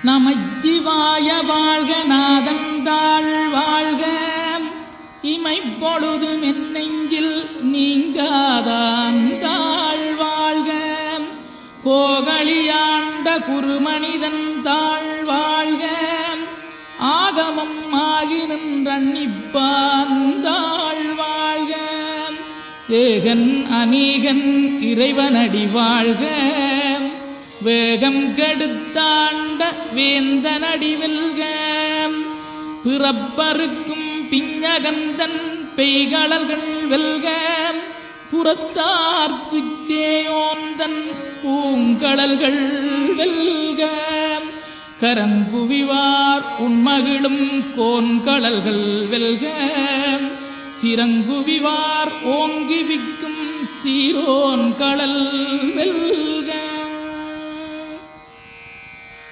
நமச்சிவாய வாழ்க நாதந்தாள் வாழ்க இமைப்பொழுதும் என் நெஞ்சில் நீங்காதான் தாழ் வாழ்க கோகலியாண்ட குருமனிதன் தாழ் வாழ்க ஆகமம் ஆகி நின்றன்னிப்பான் தாழ் வாழ்க ஏகன் அநீகன் இறைவனடி வாழ்க வேகம் கெடுத்தாண்ட வேந்தனடி வெல்க பிறப்பருக்கும் பிஞகந்தன் பெய்களல்கள் வெல்க புறத்தார்க்குச் சேயோந்தன் பூங்கடல்கள் வெல்க கரங்குவிவார் உண்மகிழும் கோன்கடல்கள் வெல்க சிறங்குவிவார் ஓங்கி விக்கும் சீரோன் கடல் வெல்க.